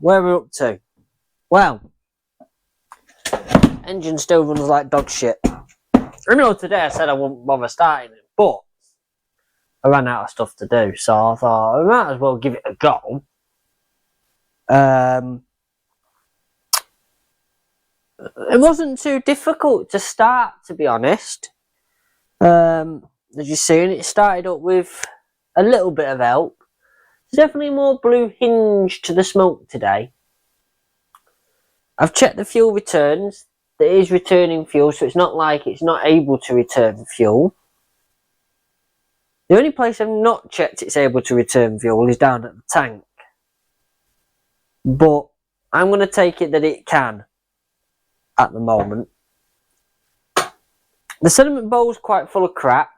where we're up to. Well, engine still runs like dog shit. I know today I said I wouldn't bother starting it, but I ran out of stuff to do, so I thought I might as well give it a go. It wasn't too difficult to start, to be honest. As you've seen, it started up with a little bit of help. There's definitely more blue hinge to the smoke today. I've checked the fuel returns. It is returning fuel, so it's not like it's not able to return fuel. The only place I've not checked it's able to return fuel is down at the tank. But I'm going to take it that it can at the moment. The sediment bowl's quite full of crap,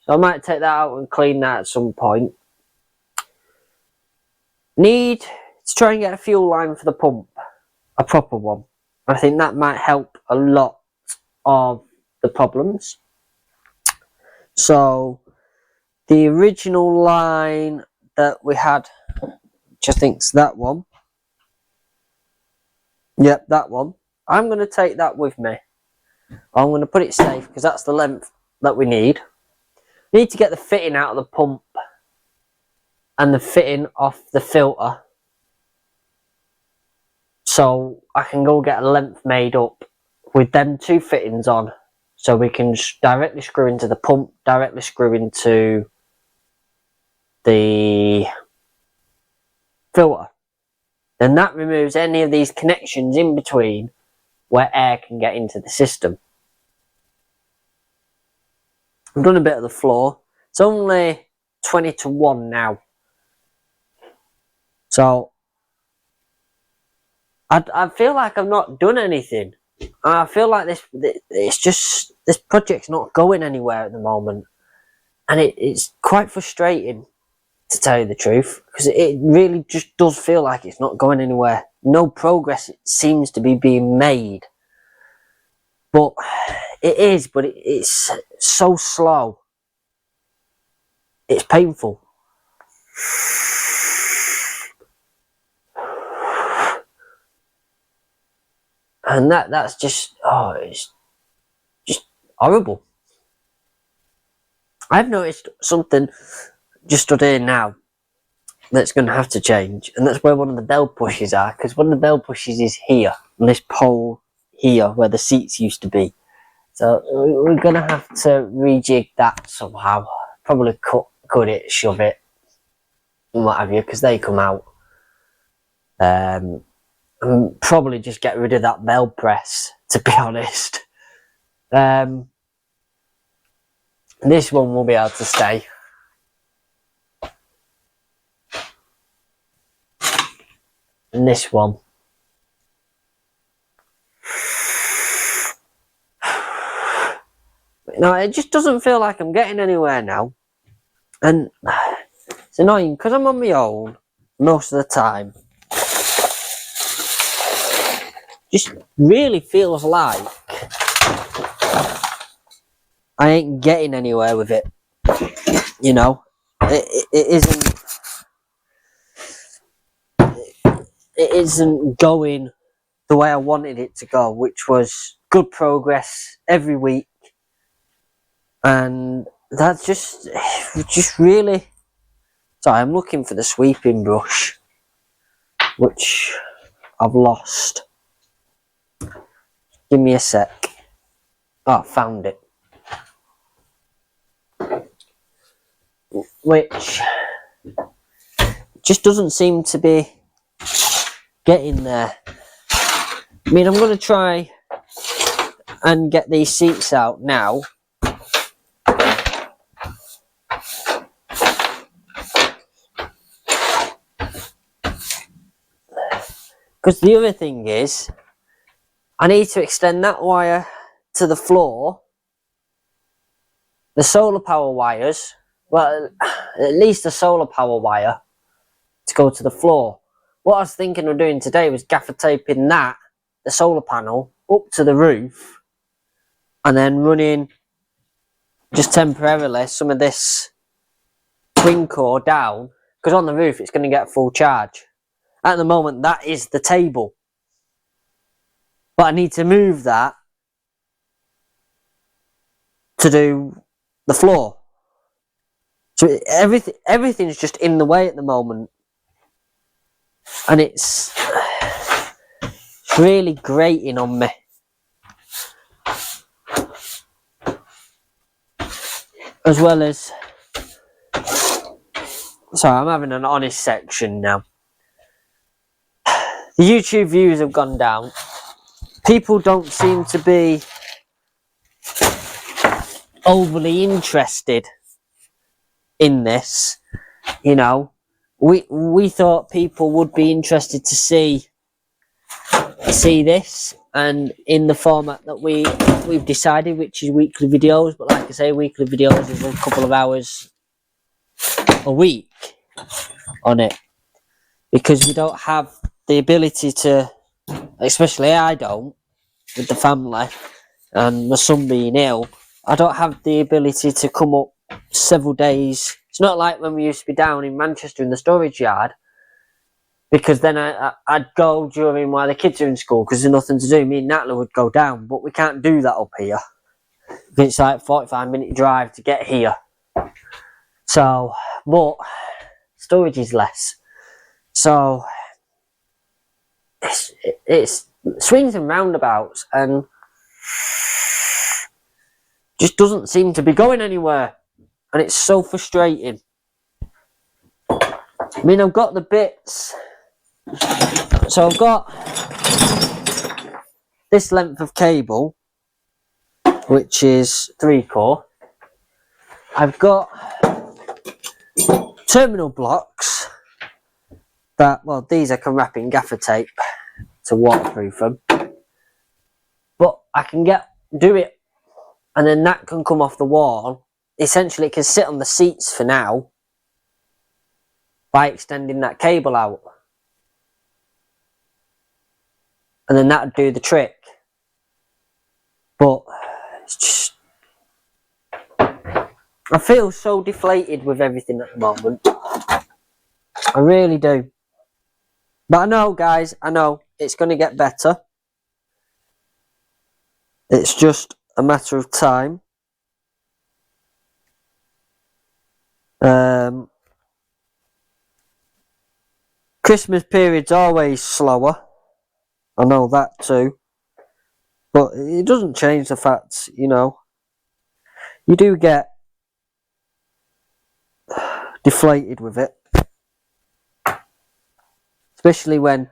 so I might take that out and clean that at some point. Need to try and get a fuel line for the pump, a proper one. I think that might help a lot of the problems. So the original line that we had, which I think's that one. Yep, that one. I'm going to take that with me. I'm going to put it safe because that's the length that we need. Need to get the fitting out of the pump and the fitting off the filter, so I can go get a length made up with them two fittings on, so we can directly screw into the pump, directly screw into the filter. Then that removes any of these connections in between where air can get into the system. I've done a bit of the floor. It's only 20 to 1 now. So I feel like I've not done anything. I feel like this project's not going anywhere at the moment. And it's quite frustrating, to tell you the truth, because it really just does feel like it's not going anywhere. No progress seems to be being made. But it is, but it's so slow. It's painful. And that's just, it's just horrible. I've noticed something just stood here now that's going to have to change, and that's where one of the bell pushes are, because one of the bell pushes is here, on this pole here where the seats used to be. So we're going to have to rejig that somehow. Probably cut it, shove it, and what have you, because they come out. And probably just get rid of that bell press, to be honest. This one will be able to stay. And this one. No, it just doesn't feel like I'm getting anywhere now. And it's annoying because I'm on my own most of the time. Just really feels like I ain't getting anywhere with it. You know, it isn't going the way I wanted it to go, which was good progress every week. And that's just really... Sorry, I'm looking for the sweeping brush, which I've lost. Give me a sec. Oh, I found it. Which just doesn't seem to be getting there. I mean, I'm going to try and get these seats out now. Because the other thing is, I need to extend that wire to the floor. The solar power wires, well, at least the solar power wire to go to the floor. What I was thinking of doing today was gaffer taping that, the solar panel, up to the roof, and then running just temporarily some of this twin core down, because on the roof it's going to get full charge. At the moment, that is the table. But I need to move that to do the floor. So everything's just in the way at the moment. And it's really grating on me. As well as... Sorry, I'm having an honest section now. The YouTube views have gone down. People don't seem to be overly interested in this. You know, we thought people would be interested to see this, and in the format that we've decided, which is weekly videos. But like I say, weekly videos is a couple of hours a week on it, because we don't have the ability to, especially I don't, with the family and my son being ill, I don't have the ability to come up several days. It's not like when we used to be down in Manchester in the storage yard, because then I'd go during while the kids are in school because there's nothing to do. Me and Natalie would go down, but we can't do that up here. It's like 45-minute drive to get here. So, but storage is less. So it's swings and roundabouts, and just doesn't seem to be going anywhere, and it's so frustrating. I mean, I've got the bits, so I've got this length of cable, which is 3-core. I've got terminal blocks that, well, these I can wrap in gaffer tape to waterproof them, but I can do it, and then that can come off the wall. Essentially, it can sit on the seats for now by extending that cable out, and then that would do the trick. But it's just, I feel so deflated with everything at the moment. I really do. But I know, guys, I know it's going to get better. It's just a matter of time. Christmas period's always slower. I know that too. But it doesn't change the fact, you know, you do get deflated with it. Especially when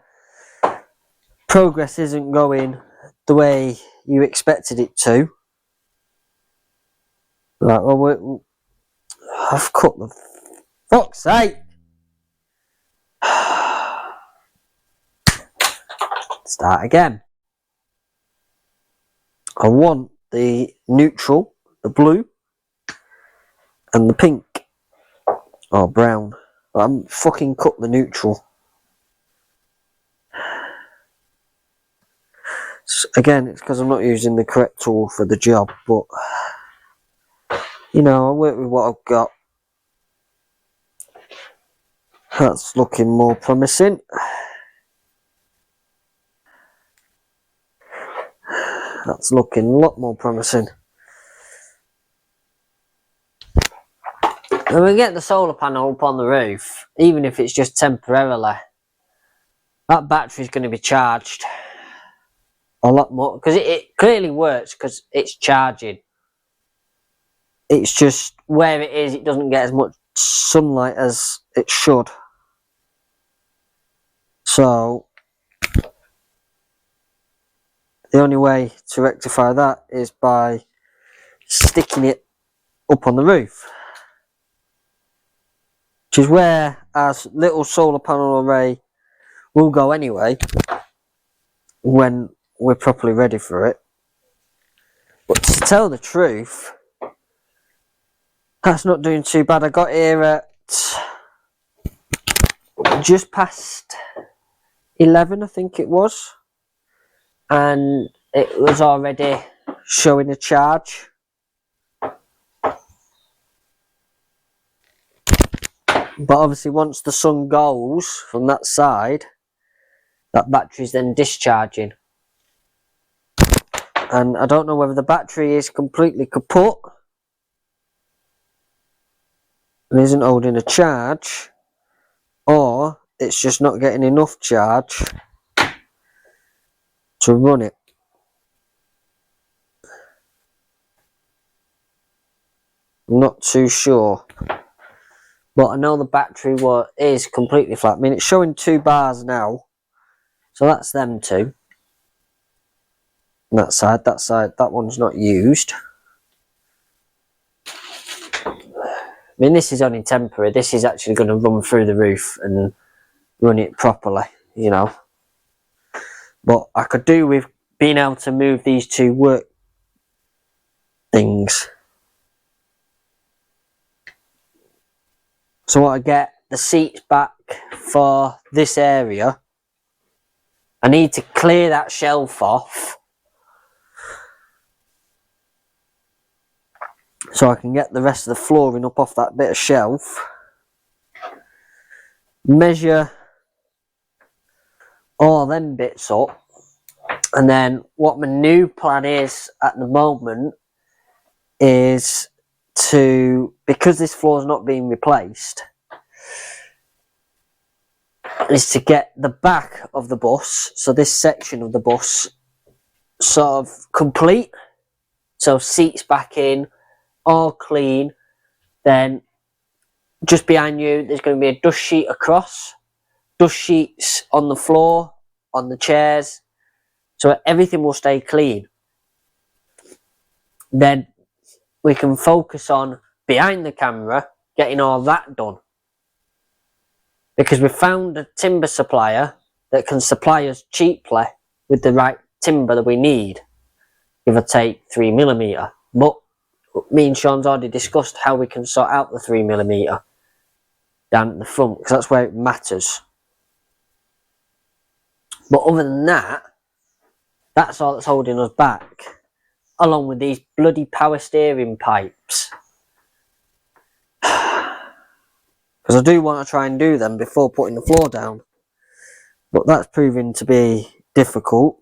progress isn't going the way you expected it to. Like, well, I've cut the fuck's sake. Start again. I want the neutral, the blue, and the pink, or brown. I'm fucking cut the neutral. Again, it's because I'm not using the correct tool for the job, but you know, I work with what I've got. That's looking more promising. That's looking a lot more promising. When we get the solar panel up on the roof, even if it's just temporarily, that battery's going to be charged a lot more, because it clearly works because it's charging. It's just where it is, it doesn't get as much sunlight as it should. So the only way to rectify that is by sticking it up on the roof, which is where our little solar panel array will go anyway when we're properly ready for it. But to tell the truth, that's not doing too bad. I got here at just past 11, I think it was, and it was already showing a charge. But obviously once the sun goes from that side, that battery's then discharging. And I don't know whether the battery is completely kaput and isn't holding a charge, or it's just not getting enough charge to run it. I'm not too sure. But I know the battery is completely flat. I mean, it's showing 2 bars now. So that's them two. And that side, that one's not used. I mean, this is only temporary. This is actually going to run through the roof and run it properly, you know. But I could do with being able to move these 2 work things. So I get the seats back for this area. I need to clear that shelf off so I can get the rest of the flooring up off that bit of shelf. Measure all them bits up. And then what my new plan is at the moment is because this floor's not being replaced, is to get the back of the bus, so this section of the bus, sort of complete. So seats back in, all clean. Then just behind you, there's going to be a dust sheet across. Dust sheets on the floor, on the chairs. So everything will stay clean. Then we can focus on behind the camera, getting all that done. Because we found a timber supplier that can supply us cheaply with the right timber that we need. Give or take 3mm. But me and Sean's already discussed how we can sort out the 3mm down at the front, because that's where it matters. But other than that, that's all that's holding us back, along with these bloody power steering pipes. Because I do want to try and do them before putting the floor down, but that's proving to be difficult.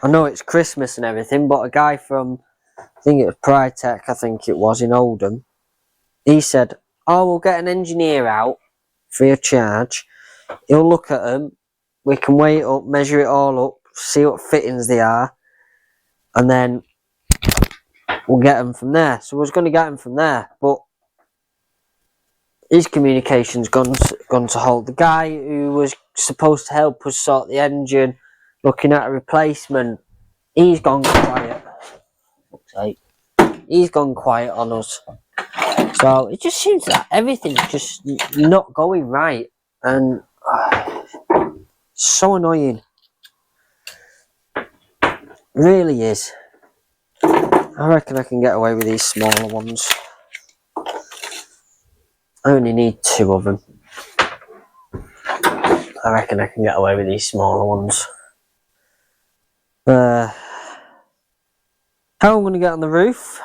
I know it's Christmas and everything, but a guy from, I think it was Prytech, I think it was, in Oldham, he said, oh, we'll get an engineer out, free of charge. He'll look at them, we can weigh it up, measure it all up, see what fittings they are, and then we'll get them from there. So I was going to get them from there, but his communication's gone to halt. The guy who was supposed to help us sort the engine, looking at a replacement, he's gone quiet. Looks like he's gone quiet on us. So it just seems that everything's just not going right, and so annoying. Really is. I reckon I can get away with these smaller ones. I only need 2 of them. I reckon I can get away with these smaller ones. How I'm going to get on the roof,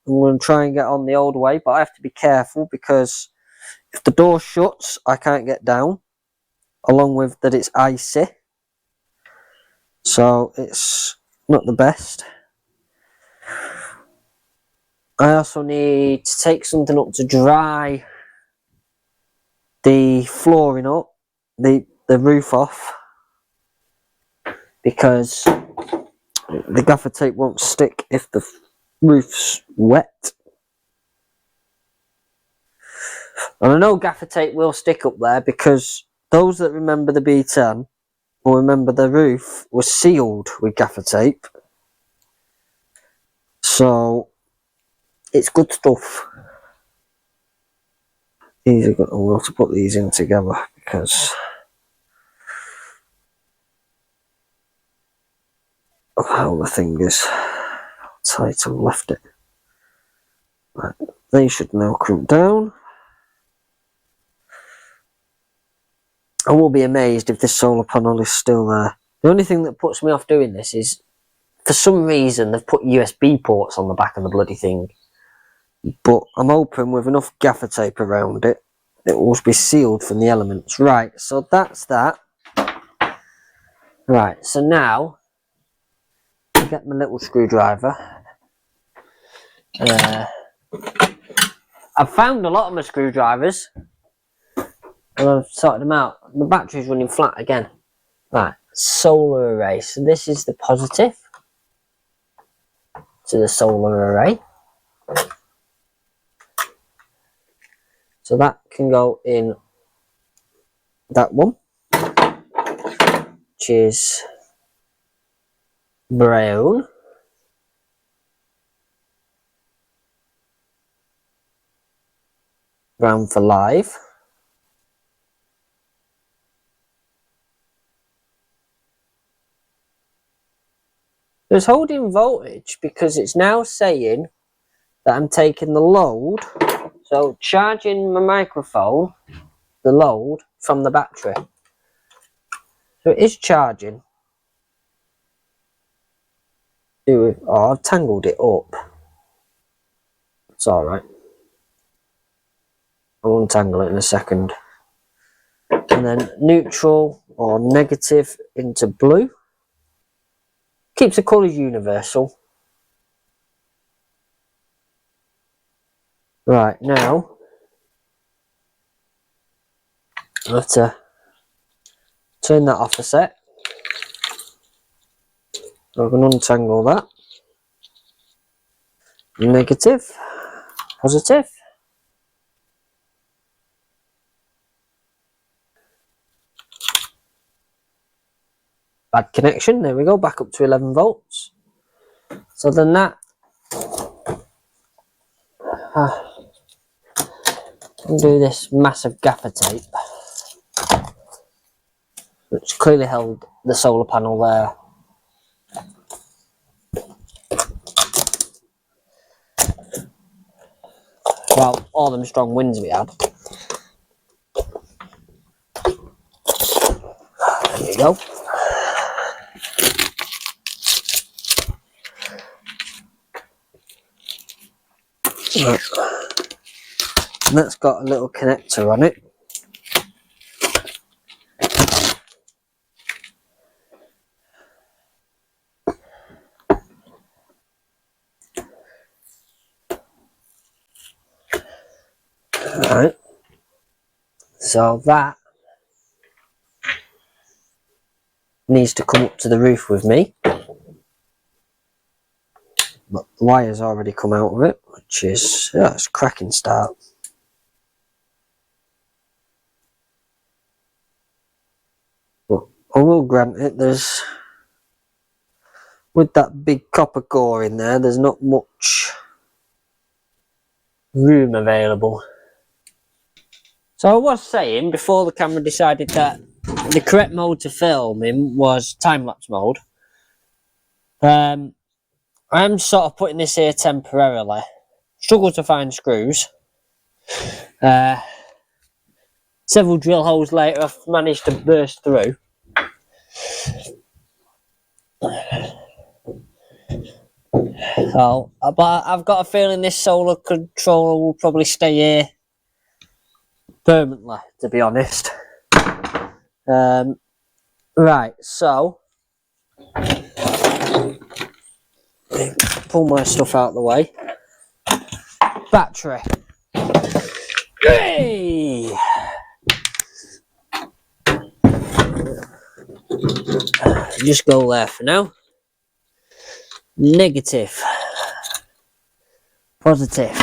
I'm going to try and get on the old way, but I have to be careful because if the door shuts, I can't get down, along with that it's icy. So it's not the best. I also need to take something up to dry the flooring up, the roof off, because the gaffer tape won't stick if the roof's wet. And I know gaffer tape will stick up there because those that remember the B10 will remember the roof was sealed with gaffer tape. So it's good stuff. These are good. I'm going to have to put these in together because of how the thing is. How tight I've left it. Right, they should now crimp down. I will be amazed if this solar panel is still there. The only thing that puts me off doing this is, for some reason, they've put USB ports on the back of the bloody thing. But I'm hoping with enough gaffer tape around it it will be sealed from the elements. Right, so that's that. Right, so now I get my little screwdriver. I've found a lot of my screwdrivers and I've sorted them out. The battery's running flat again. Right, solar array. So this is the positive to the solar array. So that can go in that one, which is brown. Brown for live. It's holding voltage because it's now saying that I'm taking the load, so charging my microphone, the load from the battery. So it is charging. Oh, I've tangled it up. It's alright. I'll untangle it in a second. And then neutral or negative into blue. Keeps the colours universal. Right, now I have to turn that off a sec. So I can untangle that. Negative, positive. Bad connection, there we go, back up to 11 volts. So then that I'll do this massive gaffer tape, which clearly held the solar panel there. Well, all them strong winds we had. There we go. Right. And that's got a little connector on it. Right. So that needs to come up to the roof with me. But the wire's already come out of it, which is, yeah, it's a cracking start. But I will grant it, there's, with that big copper core in there, there's not much room available. So I was saying, before the camera decided that the correct mode to film in was time-lapse mode, I'm sort of putting this here temporarily. Struggle to find screws. Several drill holes later, I've managed to burst through. So, but I've got a feeling this solar controller will probably stay here permanently, to be honest. Right, so pull my stuff out of the way. Battery. Hey! Just go there for now. Negative. Positive.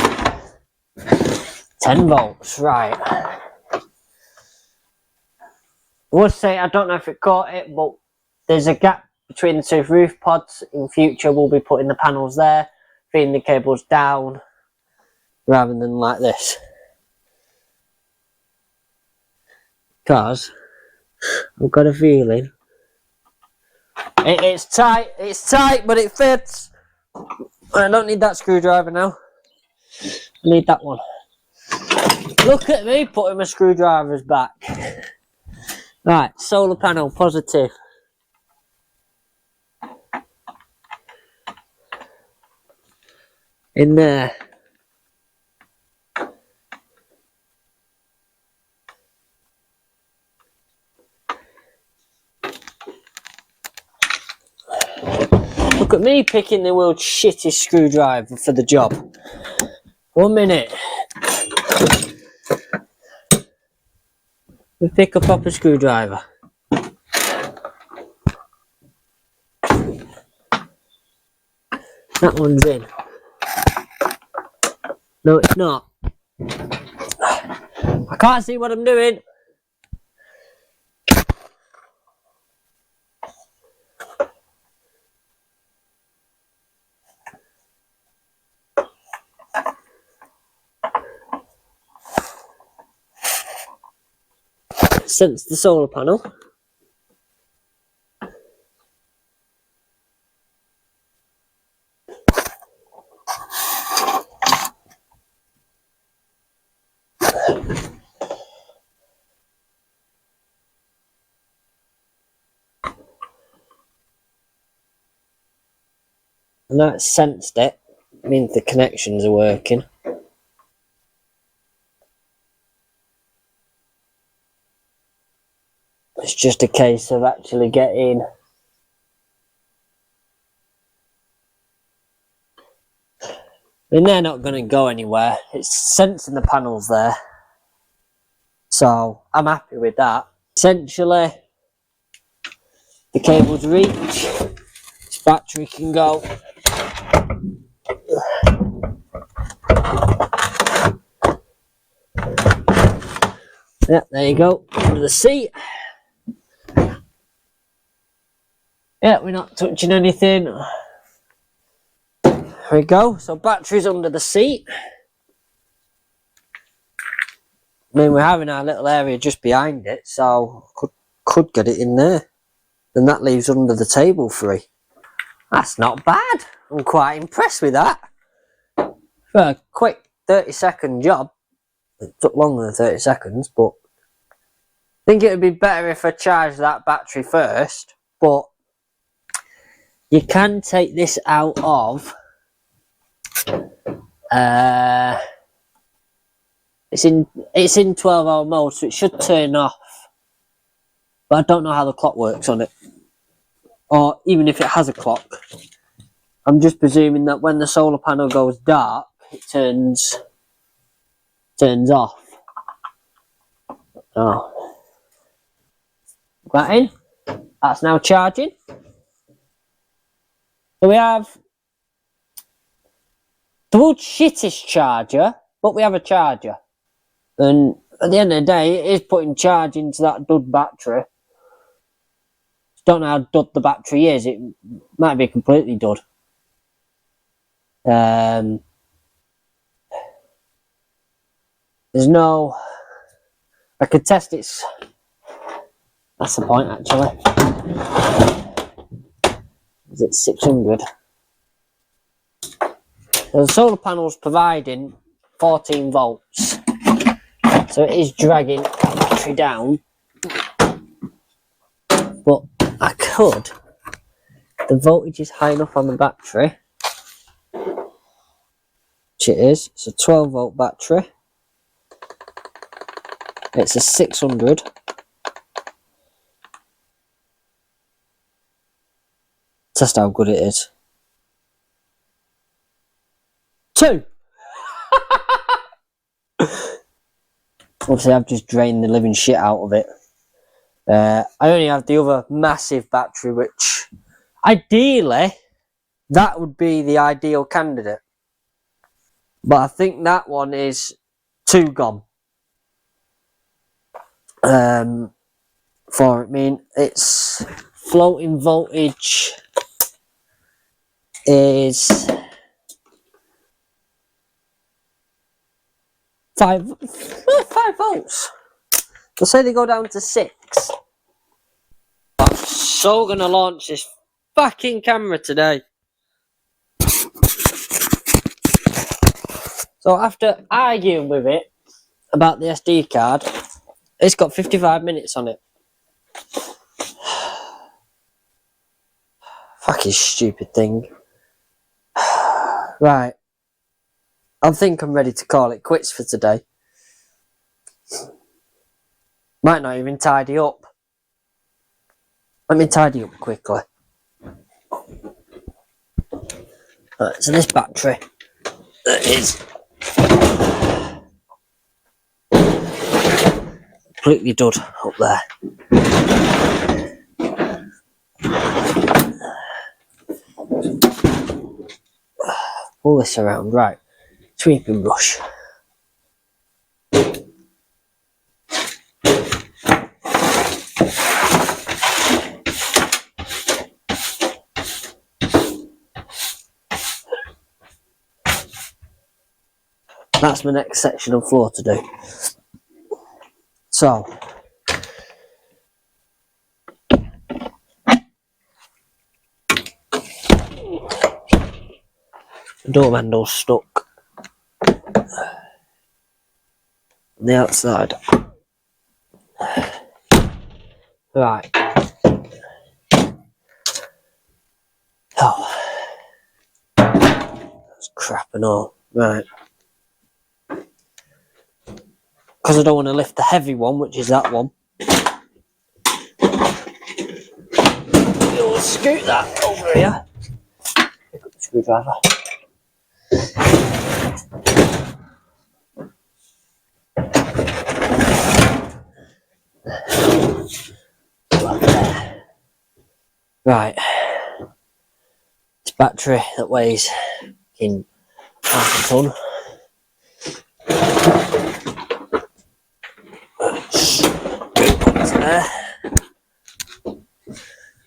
10 volts, right. I would say, I don't know if it caught it, but there's a gap between the two roof pods. In future, we'll be putting the panels there, feeding the cables down, rather than like this. Because I've got a feeling it's tight, but it fits. I don't need that screwdriver now. I need that one. Look at me putting my screwdrivers back. Right, solar panel, positive. In there. Look at me picking the world's shittest screwdriver for the job. 1 minute. We pick a proper screwdriver. That one's in. No, it's not. I can't see what I'm doing. Sense the solar panel. And now it's sensed it. It means the connections are working. It's just a case of actually getting and they're not going to go anywhere. It's sensing the panels there. So I'm happy with that. Essentially, the cables reach. This battery can go. Yeah, there you go. Under the seat. Yeah, we're not touching anything. There we go. So battery's under the seat. I mean, we're having our little area just behind it, so could get it in there. Then that leaves under the table free. That's not bad. I'm quite impressed with that. For a quick 30-second job. It took longer than 30 seconds, but I think it would be better if I charged that battery first. But you can take this out of it's in 12-hour mode, so it should turn off. But I don't know how the clock works on it, or even if it has a clock. I'm just presuming that when the solar panel goes dark, it turns off. Oh, that in. That's now charging. So we have the world's shittest charger, but we have a charger. And at the end of the day, it is putting charge into that dud battery. Don't know how dud the battery is. It might be completely dud. There's no... I could test its... That's the point, actually. Is it 600? The solar panel's providing 14 volts. So it is dragging that battery down. But I could. The voltage is high enough on the battery. Which it is. It's a 12 volt battery. It's a 600. Test how good it is. 2! Obviously I've just drained the living shit out of it. I only have the other massive battery, which ideally that would be the ideal candidate. But I think that one is too gone. For it, I mean, its floating voltage is 5 volts. They'll say they go down to 6. I'm so gonna launch this fucking camera today. So after arguing with it about the SD card, it's got 55 minutes on it. Fucking stupid thing. Right. I think I'm ready to call it quits for today. Might not even tidy up. Let me tidy up quickly. Right, so this battery is completely dud up there. Pull this around, right, sweeping brush. That's my next section of floor to do. So, the door handle's stuck on the outside. Right. Oh, that's crap and all. Right. Because I don't want to lift the heavy one, which is that one. We'll scoot that over here. Pick up the screwdriver. Right. This battery that weighs in half a ton.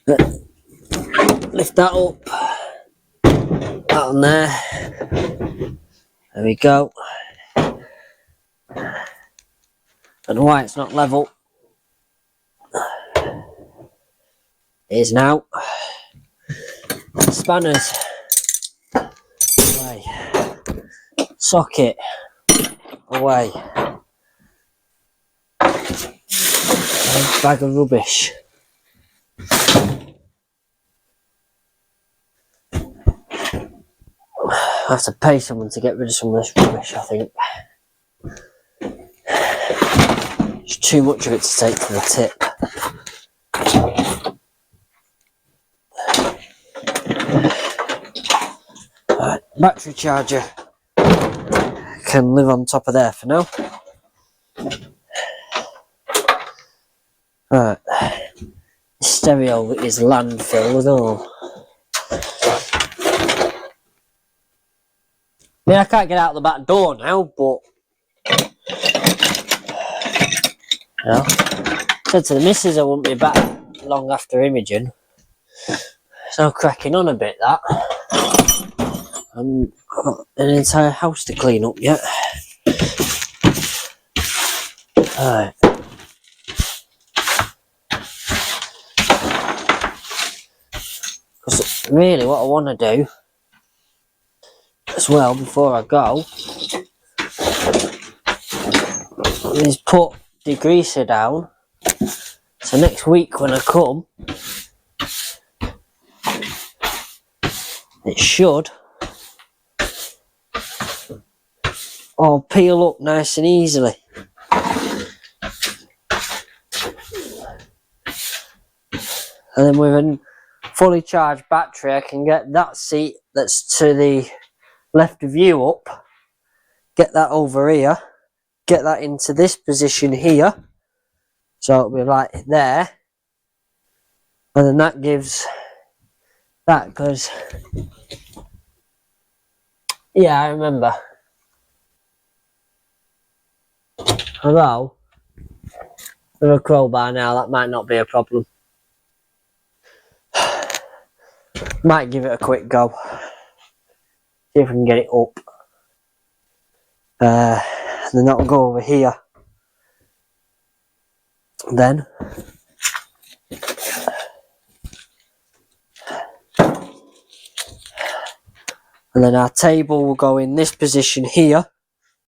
There. Lift that up. That on there. There we go. I don't know why it's not level. It is now. Spanners. Away. Socket. Away. Bag of rubbish. I have to pay someone to get rid of some of this rubbish, I think. It's too much of it to take to the tip. Right, battery charger can live on top of there for now. Right, stereo is landfill and all. I mean, I can't get out the back door now, but you know, said to the missus I wouldn't be back long after imaging. So cracking on a bit that. I've got an entire house to clean up yet. Alright. Because really what I want to do as well before I go is put degreaser down, so next week when I come it should all peel up nice and easily. And then with a fully charged battery I can get that seat that's to the left of you up, get that over here, get that into this position here, so it'll be like there, and then that gives that, because yeah, I remember, although with a crowbar now that might not be a problem. Might give it a quick go, see if we can get it up. Then that'll go over here. Then and then our table will go in this position here.